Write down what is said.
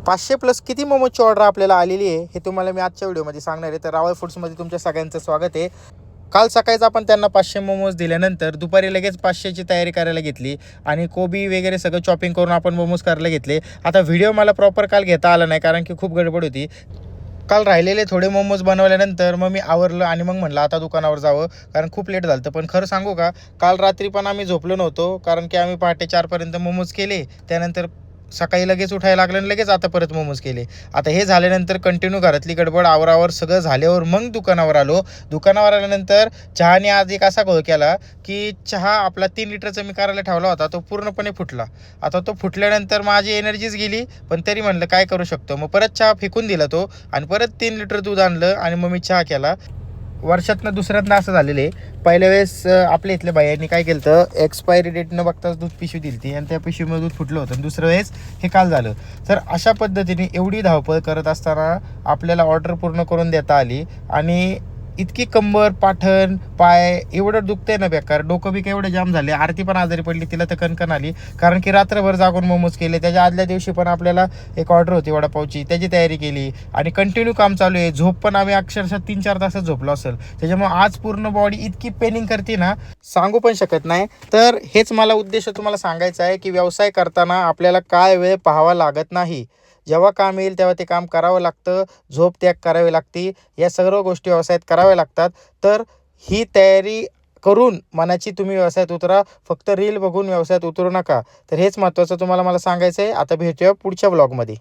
500 plus किती मोमोजची order आपल्याला आलेली आहे हे तुम्हाला मी आजच्या व्हिडिओमध्ये सांगणार आहे. तर रावळ फूड्समध्ये तुमच्या सगळ्यांचं स्वागत आहे. काल सकाळीच आपण त्यांना 500 मोमोज दिल्यानंतर दुपारी लगेच 500ची तयारी करायला घेतली आणि कोबी वगैरे सगळं चॉपिंग करून आपण मोमोज करायला घेतले. आता व्हिडिओ मला प्रॉपर काल घेता आला नाही कारण की खूप गडबड होती. काल राहिलेले थोडे मोमोज बनवल्यानंतर मग मी आवरलं आणि मग म्हणलं आता दुकानावर जावं कारण खूप लेट झालं. पण खरं सांगू का, काल रात्री पण आम्ही झोपलो नव्हतो कारण की आम्ही पहाटे 4 मोमोज केले. त्यानंतर सकाळी लगेच उठायला लागलं आणि लगेच आता परत मोमोज केले. आता हे झाल्यानंतर कंटिन्यू घरातली गडबड आवरावर सगळं झाल्यावर मग दुकानावर आलो. दुकानावर आल्यानंतर चहाने आज एक असा घोळ केला की चहा आपला 3 लिटरचा मी करायला ठेवला होता तो पूर्णपणे फुटला. आता तो फुटल्यानंतर माझी एनर्जीच गेली. पण तरी म्हणलं काय करू शकतो, मग परत चहा फेकून दिला तो आणि परत 3 लिटर दूध आणलं आणि मग मी चहा केला. वर्षातनं दुसऱ्यांदा असं झालेलं आहे. पहिल्या वेळेस आपल्या इथल्या बायांनी काय केलं तर एक्सपायरी डेट न बघताच दूध पिशवी दिली ती आणि त्या पिशवीमध्ये दूध फुटलं होतं. दुसऱ्या वेळेस हे काल झालं. तर अशा पद्धतीने एवढी धावपळ करत असताना आपल्याला ऑर्डर पूर्ण करून देता आली आणि इतकी कंबर पाठण पाय एवढं दुखतंय ना बेकार, डोकं बी एवढं जाम झाले. आरती पण आजारी पडली, तिला तर कणकण आली कारण की रात्रभर जागून मोमोज केले. त्याच्या आदल्या दिवशी पण आपल्याला एक ऑर्डर होती वडापावची, त्याची तयारी केली आणि कंटिन्यू काम चालू आहे. झोप पण आम्ही अक्षरशः 3-4 तासच झोपलो असेल. त्याच्यामुळे आज पूर्ण बॉडी इतकी पेनिंग करते ना, सांगू पण शकत नाही. तर हेच मला उद्देश तुम्हाला सांगायचा आहे की व्यवसाय करताना आपल्याला काय वेळ पाहावा लागत नाही. जेव्हा काम येईल तेव्हा ते काम करावं लागतं. झोप त्याग करावी लागते. या सर्व गोष्टी व्यवसायात कराव्या लागतात. तर ही तयारी करून मनाची तुम्ही व्यवसायात उतरा. फक्त रील बघून व्यवसायात उतरू नका. तर हेच महत्त्वाचं तुम्हाला मला सांगायचं आहे. आता भेटूया पुढच्या ब्लॉगमध्ये.